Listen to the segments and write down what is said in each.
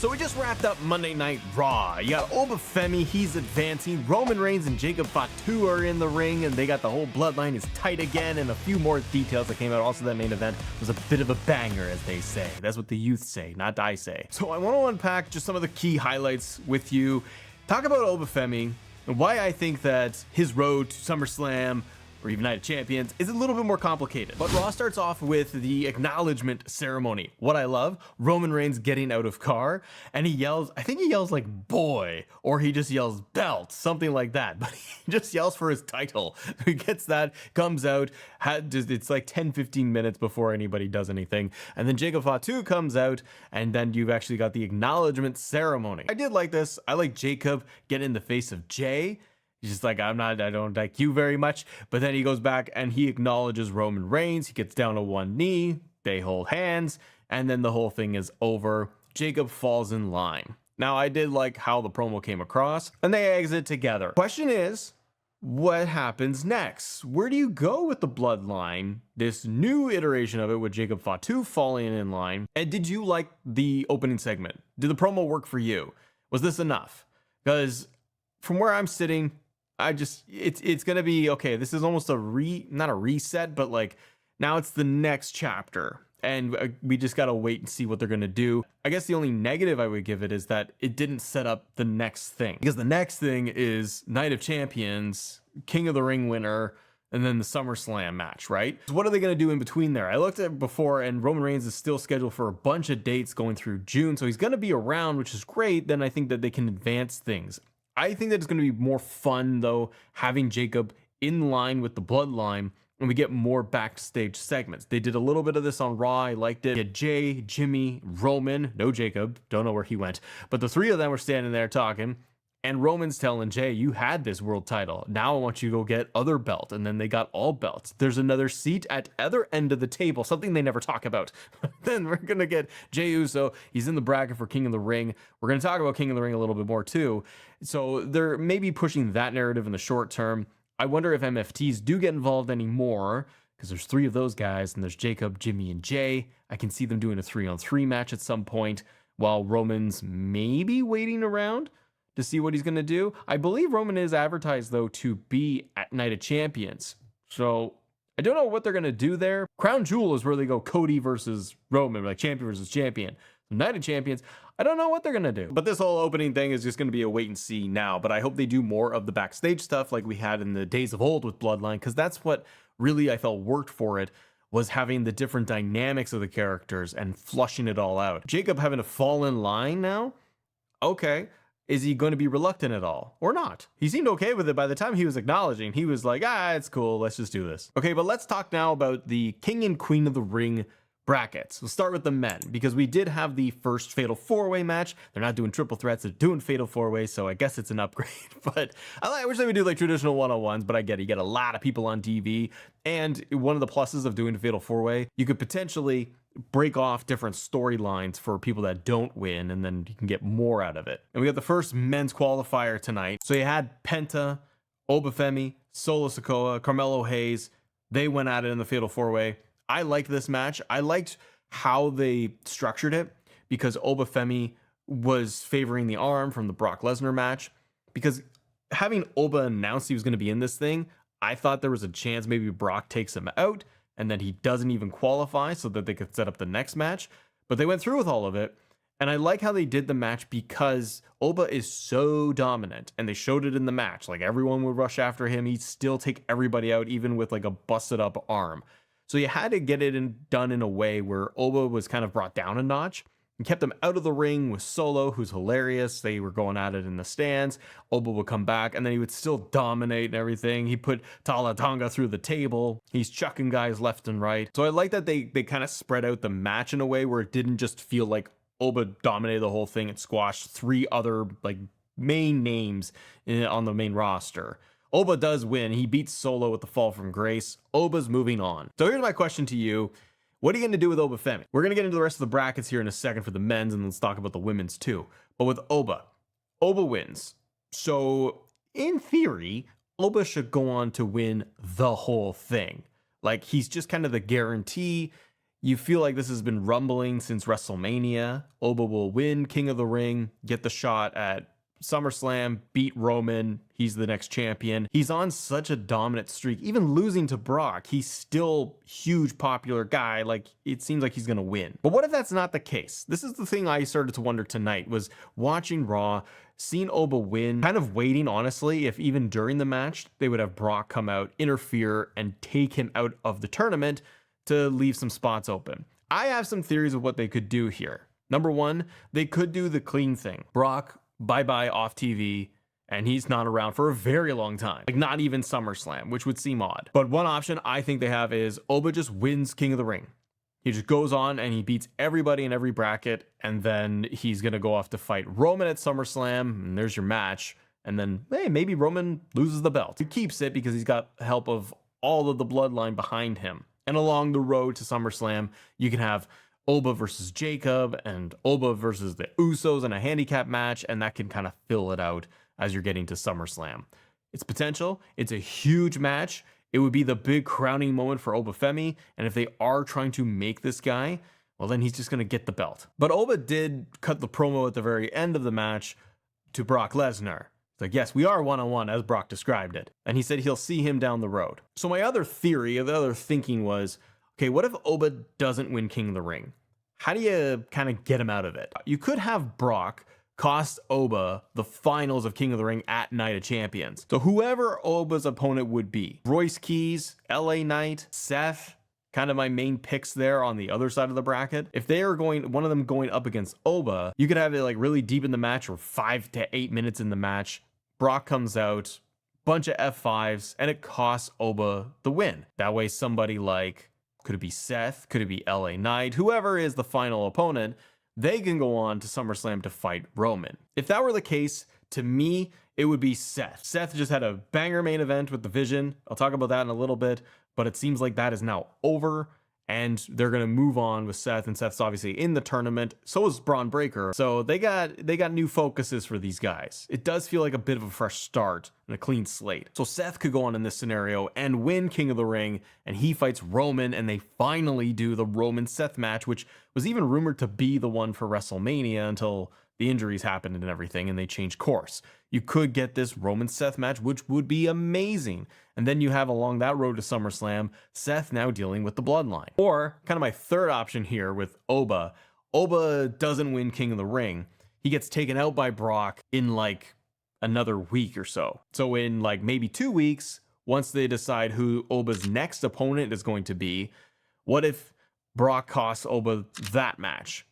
So we just wrapped up Monday Night Raw. You got Oba Femi, he's advancing. Roman Reigns and Jacob Fatu are in the ring, and they got the whole bloodline is tight again, and a few more details that came out. Also, that main event was a bit of a banger, as they say. That's what the youth say, not I say. So I want to unpack just some of the key highlights with you. Talk about Oba Femi and why I think that his road to SummerSlam or even Night of Champions is a little bit more complicated. But Raw starts off with the acknowledgement ceremony. What I love, Roman Reigns getting out of car, and he yells, I think he yells like boy, or he just yells belt, something like that. But he just yells for his title. He gets that, comes out, it's like 10-15 minutes before anybody does anything. And then Jacob Fatu comes out, and then you've actually got the acknowledgement ceremony. I did like this. I like Jacob getting in the face of Jay. He's just like, I don't like you very much. But then he goes back and he acknowledges Roman Reigns. He gets down to one knee. They hold hands. And then the whole thing is over. Jacob falls in line. Now, I did like how the promo came across. And they exit together. Question is, what happens next? Where do you go with the bloodline? This new iteration of it with Jacob Fatu falling in line. And did you like the opening segment? Did the promo work for you? Was this enough? Because from where I'm sitting, it's gonna be okay. This is almost not a reset, but like now it's the next chapter, and we just gotta wait and see what they're gonna do. I guess the only negative I would give it is that it didn't set up the next thing, because the next thing is Night of Champions, King of the Ring winner, and then the SummerSlam match, right? So what are they gonna do in between there? I looked at it before, and Roman Reigns is still scheduled for a bunch of dates going through June, so he's gonna be around, which is great. Then I think that they can advance things. I think that it's going to be more fun, though, having Jacob in line with the bloodline, and we get more backstage segments. They did a little bit of this on Raw. I liked it. You had Jay, Jimmy, Roman, no Jacob, don't know where he went, but the three of them were standing there talking, and Roman's telling Jay, you had this world title. Now I want you to go get other belt. And then they got all belts. There's another seat at other end of the table, something they never talk about. Then we're going to get Jey Uso. He's in the bracket for King of the Ring. We're going to talk about King of the Ring a little bit more too. So they're maybe pushing that narrative in the short term. I wonder if MFTs do get involved anymore, because there's three of those guys, and there's Jacob, Jimmy, and Jay. I can see them doing a 3-on-3 match at some point, while Roman's maybe waiting around to see what he's going to do. I believe Roman is advertised, though, to be at Night of Champions. So I don't know what they're going to do there. Crown Jewel is where they go Cody versus Roman, like champion versus champion. Night of Champions, I don't know what they're going to do. But this whole opening thing is just going to be a wait and see now. But I hope they do more of the backstage stuff like we had in the days of old with Bloodline, because that's what really I felt worked for it, was having the different dynamics of the characters and flushing it all out. Jacob having to fall in line now? Okay. Is he going to be reluctant at all or not? He seemed okay with it. By the time he was acknowledging, he was like, it's cool. Let's just do this. Okay, but let's talk now about the King and Queen of the Ring brackets. We'll start with the men, because we did have the first Fatal 4-Way match. They're not doing triple threats. They're doing Fatal 4-Way, so I guess it's an upgrade. But I wish they would do like traditional one-on-ones, but I get it. You get a lot of people on TV. And one of the pluses of doing a Fatal 4-Way, you could potentially break off different storylines for people that don't win, and then you can get more out of it. And we got the first men's qualifier tonight. So you had Penta, Oba Femi, Solo Sikoa, Carmelo Hayes. They went at it in the Fatal 4-Way. I liked this match. I liked how they structured it, because Oba Femi was favoring the arm from the Brock Lesnar match. Because having Oba announce he was going to be in this thing, I thought there was a chance maybe Brock takes him out, and then he doesn't even qualify so that they could set up the next match. But they went through with all of it. And I like how they did the match, because Oba is so dominant, and they showed it in the match. Like, everyone would rush after him. He'd still take everybody out, even with like a busted up arm. So you had to get it done in a way where Oba was kind of brought down a notch and kept him out of the ring with Solo, who's hilarious. They were going at it in the stands. Oba would come back, and then he would still dominate and everything. He put Tala Tonga through the table. He's chucking guys left and right. So I like that they kind of spread out the match in a way where it didn't just feel like Oba dominated the whole thing and squashed three other like main names on the main roster. Oba does win. He beats Solo with the fall from grace. Oba's moving on. So here's my question to you. What are you going to do with Oba Femi? We're going to get into the rest of the brackets here in a second for the men's, and let's talk about the women's too. But with Oba wins. So in theory, Oba should go on to win the whole thing. Like, he's just kind of the guarantee. You feel like this has been rumbling since WrestleMania. Oba will win King of the Ring, get the shot at SummerSlam, beat Roman. He's the next champion. He's on such a dominant streak. Even losing to Brock, he's still huge popular guy. Like, it seems like he's gonna win. But what if that's not the case? This is the thing I started to wonder tonight, was watching Raw, seeing Oba win, kind of waiting, honestly, if even during the match, they would have Brock come out, interfere, and take him out of the tournament to leave some spots open. I have some theories of what they could do here. Number one, they could do the clean thing. Brock, bye-bye off TV, and he's not around for a very long time. Like, not even SummerSlam, which would seem odd. But one option I think they have is Oba just wins King of the Ring. He just goes on and he beats everybody in every bracket, and then he's gonna go off to fight Roman at SummerSlam, and there's your match. And then, hey, maybe Roman loses the belt. He keeps it because he's got help of all of the bloodline behind him. And along the road to SummerSlam, you can have Oba versus Jacob and Oba versus the Usos in a handicap match, and that can kind of fill it out as you're getting to SummerSlam. It's potential. It's a huge match. It would be the big crowning moment for Oba Femi, and if they are trying to make this guy, well, then he's just going to get the belt. But Oba did cut the promo at the very end of the match to Brock Lesnar. It's like, yes, we are one-on-one, as Brock described it. And he said he'll see him down the road. So my other theory, the other thinking was, okay, what if Oba doesn't win King of the Ring? How do you kind of get him out of it? You could have Brock cost Oba the finals of King of the Ring at Night of Champions. So whoever Oba's opponent would be, Royce Keys, LA Knight, Seth, kind of my main picks there on the other side of the bracket. If they are going, one of them going up against Oba, you could have it like really deep in the match, or 5 to 8 minutes in the match. Brock comes out, bunch of F5s, and it costs Oba the win. That way somebody like, could it be Seth? Could it be LA Knight? Whoever is the final opponent, they can go on to SummerSlam to fight Roman. If that were the case, to me, it would be Seth. Seth just had a banger main event with the Vision. I'll talk about that in a little bit, but it seems like that is now over, and they're going to move on with Seth, and Seth's obviously in the tournament. So is Bron Breakker. So they got new focuses for these guys. It does feel like a bit of a fresh start and a clean slate. So Seth could go on in this scenario and win King of the Ring, and he fights Roman, and they finally do the Roman-Seth match, which was even rumored to be the one for WrestleMania until the injuries happened and everything, and they changed course. You could get this Roman-Seth match, which would be amazing. And then you have along that road to SummerSlam, Seth now dealing with the bloodline. Or, kind of my third option here with Oba. Oba doesn't win King of the Ring. He gets taken out by Brock in like another week or so. So in like maybe 2 weeks, once they decide who Oba's next opponent is going to be, what if Brock costs Oba that match?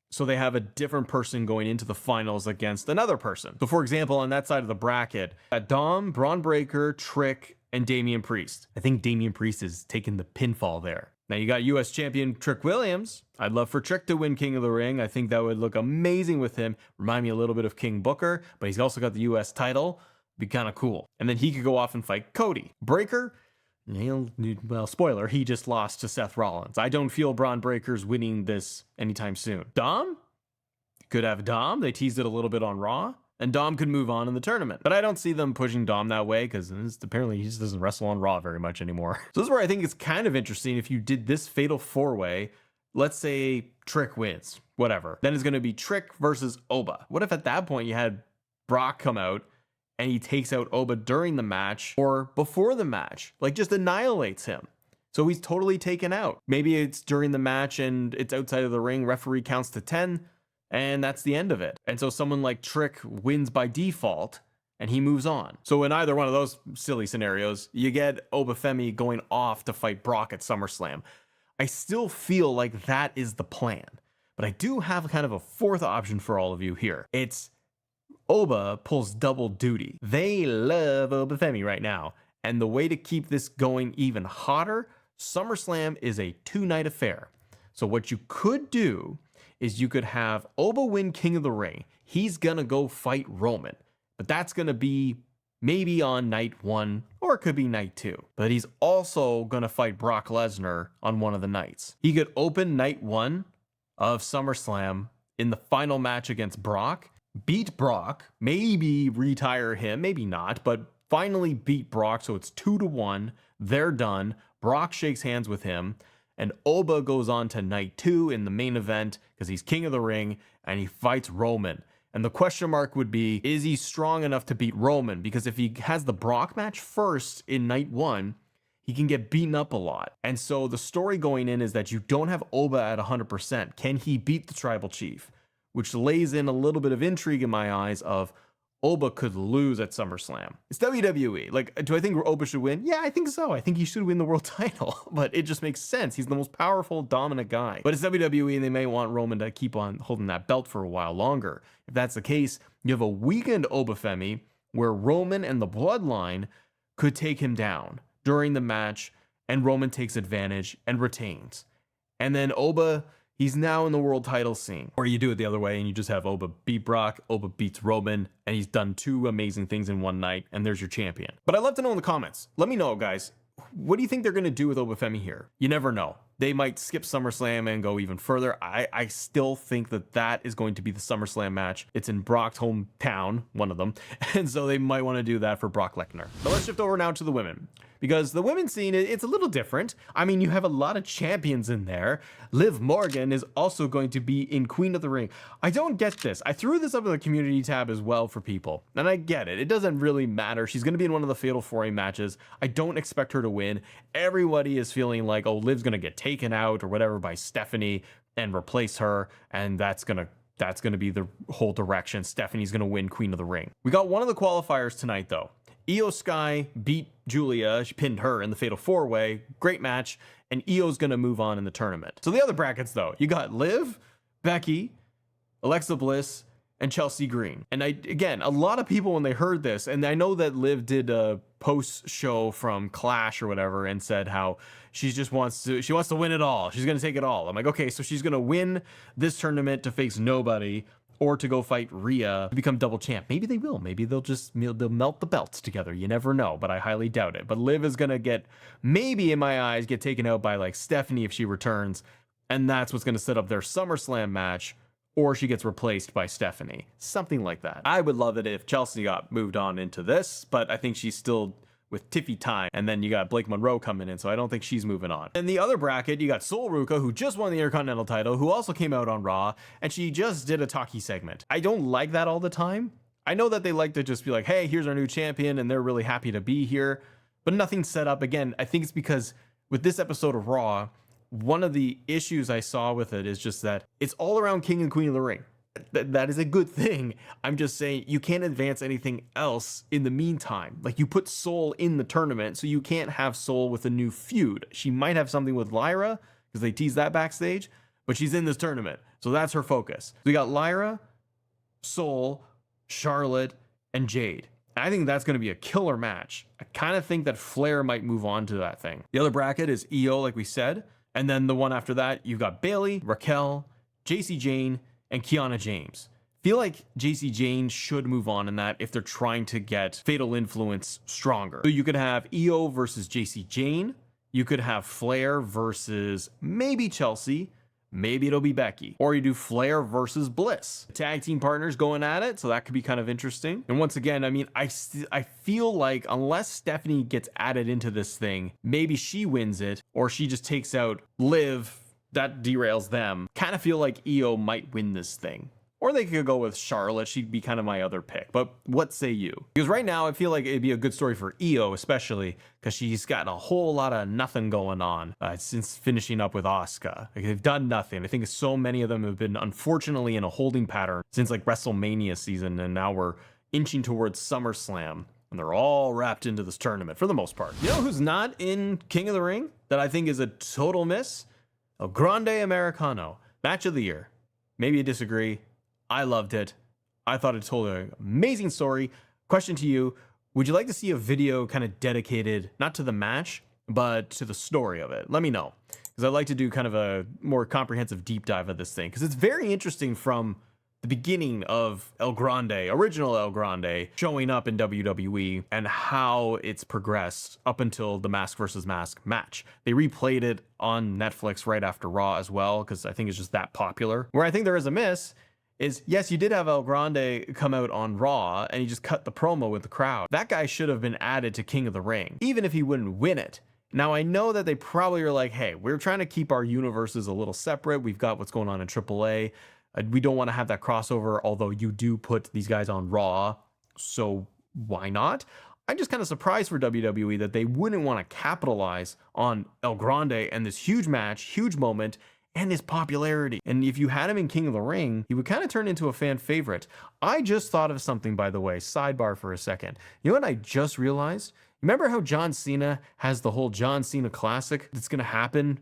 So they have a different person going into the finals against another person. So for example, on that side of the bracket, Dom, Bron Breakker, Trick, and Damian Priest. I think Damian Priest is taking the pinfall there. Now you got US champion Trick Williams. I'd love for Trick to win King of the Ring. I think that would look amazing with him. Remind me a little bit of King Booker, but he's also got the US title. Be kind of cool. And then he could go off and fight Cody. Breakker, well, spoiler, he just lost to Seth Rollins. I don't feel Bron Breakker's winning this anytime soon. Dom? Could have Dom. They teased it a little bit on Raw. And Dom could move on in the tournament. But I don't see them pushing Dom that way, because apparently he just doesn't wrestle on Raw very much anymore. So this is where I think it's kind of interesting if you did this fatal 4-way. Let's say Trick wins, whatever. Then it's going to be Trick versus Oba. What if at that point you had Brock come out and he takes out Oba during the match or before the match, like just annihilates him? So he's totally taken out. Maybe it's during the match and it's outside of the ring, referee counts to 10, and that's the end of it. And so someone like Trick wins by default and he moves on. So in either one of those silly scenarios, you get Oba Femi going off to fight Brock at SummerSlam. I still feel like that is the plan, but I do have kind of a fourth option for all of you here. It's Oba pulls double duty. They love Oba Femi right now. And the way to keep this going even hotter, SummerSlam is a 2-night affair. So what you could do is you could have Oba win King of the Ring. He's gonna go fight Roman, but that's gonna be maybe on night 1, or it could be night 2. But he's also gonna fight Brock Lesnar on one of the nights. He could open night 1 of SummerSlam in the final match against Brock, beat Brock, maybe retire him, maybe not, but finally beat Brock, so it's 2-1. They're done. Brock shakes hands with him. And Oba goes on to night 2 in the main event because he's king of the ring and he fights Roman. And the question mark would be, is he strong enough to beat Roman? Because if he has the Brock match first in night 1, he can get beaten up a lot. And so the story going in is that you don't have Oba at 100%. Can he beat the tribal chief? Which lays in a little bit of intrigue in my eyes of Oba could lose at SummerSlam. It's WWE. Like, do I think Oba should win? Yeah, I think so. I think he should win the world title, but it just makes sense. He's the most powerful, dominant guy. But it's WWE and they may want Roman to keep on holding that belt for a while longer. If that's the case, you have a weekend Oba Femi where Roman and the Bloodline could take him down during the match and Roman takes advantage and retains. And then Oba, he's now in the world title scene. Or you do it the other way and you just have Oba beat Brock, Oba beats Roman, and he's done 2 amazing things in one night, and there's your champion. But I'd love to know in the comments. Let me know, guys. What do you think they're going to do with Oba Femi here? You never know. They might skip SummerSlam and go even further. I still think that is going to be the SummerSlam match. It's in Brock's hometown, one of them. And so they might want to do that for Brock Lesnar. But let's shift over now to the women. Because the women's scene, it's a little different. I mean, you have a lot of champions in there. Liv Morgan is also going to be in Queen of the Ring. I don't get this. I threw this up in the community tab as well for people. And I get it. It doesn't really matter. She's going to be in one of the Fatal 4-Way matches. I don't expect her to win. Everybody is feeling like, oh, Liv's going to get taken out or whatever by Stephanie and replace her. And that's going to be the whole direction. Stephanie's going to win Queen of the Ring. We got one of the qualifiers tonight, though. Io Sky beat Julia. She pinned her in the Fatal 4-Way. Great match. And Io's going to move on in the tournament. So the other brackets, though, you got Liv, Becky, Alexa Bliss, and Chelsea Green. And again, a lot of people when they heard this, and I know that Liv did a post show from Clash or whatever and said how she wants to win it all. She's going to take it all. I'm like, okay, so she's going to win this tournament to face nobody, or to go fight Rhea to become double champ. Maybe they will. Maybe they'll melt the belts together. You never know, but I highly doubt it. But Liv is gonna maybe in my eyes, get taken out by like Stephanie if she returns, and that's what's gonna set up their SummerSlam match, or she gets replaced by Stephanie. Something like that. I would love it if Chelsea got moved on into this, but I think she's still with Tiffy time, and then you got Blake Monroe coming in, so I don't think she's moving on. In the other bracket, you got Sol Ruka, who just won the Intercontinental title, who also came out on Raw, and she just did a talkie segment. I don't like that all the time. I know that they like to just be like, hey, here's our new champion, and they're really happy to be here, but nothing's set up. Again, I think it's because with this episode of Raw, one of the issues I saw with it is just that it's all around King and Queen of the Ring. That is a good thing. I'm just saying you can't advance anything else in the meantime. Like, you put Sol in the tournament, so you can't have Sol with a new feud. She might have something with Lyra because they tease that backstage, but she's in this tournament, so that's her focus. So we got Lyra, Sol, Charlotte, and Jade. I think that's going to be a killer match. I kind of think that Flair might move on to that thing. The other bracket is Io, like we said, and then the one after that, you've got Bayley, Raquel, JC Jane, and Kiana James. Feel like JC Jane should move on in that if they're trying to get Fatal Influence stronger. So you could have Io versus JC Jane. You could have Flair versus maybe Chelsea. Maybe it'll be Becky. Or you do Flair versus Bliss. Tag team partners going at it, so that could be kind of interesting. And once again, I mean, I feel like unless Stephanie gets added into this thing, maybe she wins it, or she just takes out Liv. That derails them. Kind of feel like Io might win this thing. Or they could go with Charlotte. She'd be kind of my other pick. But what say you? Because right now, I feel like it'd be a good story for Io, especially because she's got a whole lot of nothing going on since finishing up with Asuka. Like, they've done nothing. I think so many of them have been, unfortunately, in a holding pattern since like WrestleMania season. And now we're inching towards SummerSlam. And they're all wrapped into this tournament for the most part. You know who's not in King of the Ring that I think is a total miss? El Grande Americano, match of the year. Maybe you disagree. I loved it. I thought it told an amazing story. Question to you, would you like to see a video kind of dedicated, not to the match, but to the story of it? Let me know, because I'd like to do kind of a more comprehensive deep dive of this thing, because it's very interesting from the beginning of El Grande, original El Grande, showing up in WWE and how it's progressed up until the Mask versus Mask match. They replayed it on Netflix right after Raw as well, because I think it's just that popular. Where I think there is a miss is, yes, you did have El Grande come out on Raw and he just cut the promo with the crowd. That guy should have been added to King of the Ring. Even if he wouldn't win it, Now, I know that they probably are like, hey, we're trying to keep our universes a little separate. We've got what's going on in AAA. We don't want to have that crossover, although you do put these guys on Raw. So why not? I'm just kind of surprised for WWE that they wouldn't want to capitalize on El Grande and this huge match, huge moment, and his popularity. And if you had him in King of the Ring, he would kind of turn into a fan favorite. I just thought of something, by the way, sidebar for a second. You know what I just realized? Remember how John Cena has the whole John Cena Classic that's going to happen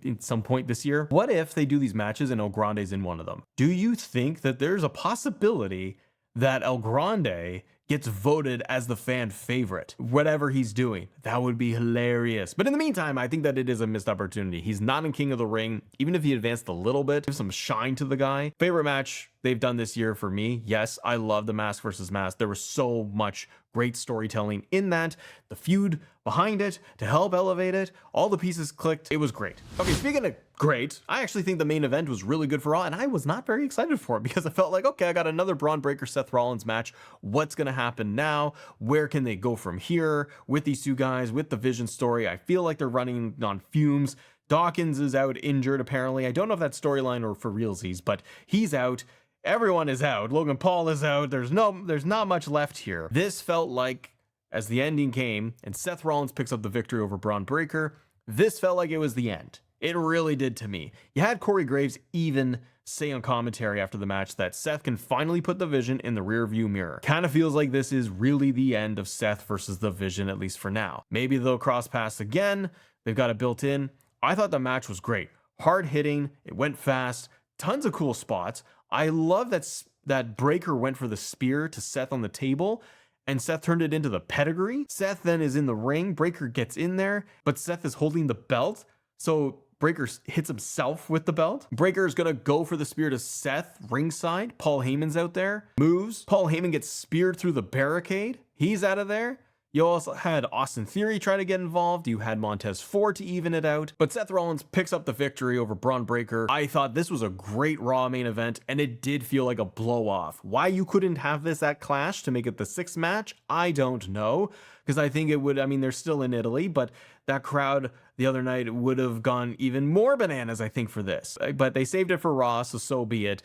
at some point this year? What if they do these matches and El Grande's in one of them? Do you think that there's a possibility that El Grande gets voted as the fan favorite, whatever he's doing? That would be hilarious. But in the meantime, I think that it is a missed opportunity. He's not in King of the Ring. Even if he advanced a little bit, give some shine to the guy. Favorite match they've done this year for me? Yes, I love the Mask versus Mask. There was so much great storytelling in that. The feud behind it to help elevate it. All the pieces clicked. It was great. Okay, speaking of great, I actually think the main event was really good for Raw, and I was not very excited for it because I felt like, okay, I got another Bron Breakker Seth Rollins match. What's going to happen now? Where can they go from here with these two guys, with the Vision story? I feel like they're running on fumes. Dawkins is out injured, apparently. I don't know if that's storyline or for realsies, but he's out. Everyone is out. Logan Paul is out. There's not much left here. This felt like, as the ending came and Seth Rollins picks up the victory over Bron Breakker, this felt like it was the end. It really did to me. You had Corey Graves even say on commentary after the match that Seth can finally put the Vision in the rearview mirror. Kind of feels like this is really the end of Seth versus the Vision, at least for now. Maybe they'll cross paths again. They've got it built in. I thought the match was great. Hard hitting. It went fast. Tons of cool spots. I love that Breakker went for the spear to Seth on the table, and Seth turned it into the pedigree. Seth then is in the ring. Breakker gets in there, but Seth is holding the belt. So Breakker hits himself with the belt. Breakker is going to go for the spear to Seth ringside. Paul Heyman's out there. Moves. Paul Heyman gets speared through the barricade. He's out of there. You also had Austin Theory try to get involved. You had Montez Ford to even it out. But Seth Rollins picks up the victory over Bron Breakker. I thought this was a great Raw main event, and it did feel like a blow-off. Why you couldn't have this at Clash to make it the 6th match, I don't know. Because I think it would, I mean, they're still in Italy, but that crowd the other night would have gone even more bananas, I think, for this. But they saved it for Raw, so be it.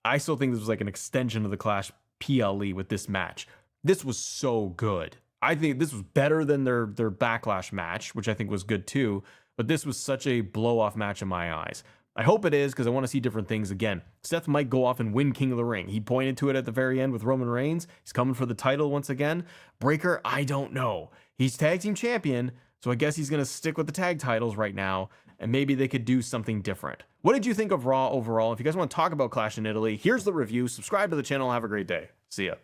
I still think this was like an extension of the Clash PLE with this match. This was so good. I think this was better than their Backlash match, which I think was good too. But this was such a blow-off match in my eyes. I hope it is, because I want to see different things again. Seth might go off and win King of the Ring. He pointed to it at the very end with Roman Reigns. He's coming for the title once again. Breakker, I don't know. He's tag team champion, so I guess he's going to stick with the tag titles right now, and maybe they could do something different. What did you think of Raw overall? If you guys want to talk about Clash in Italy, here's the review. Subscribe to the channel. Have a great day. See ya.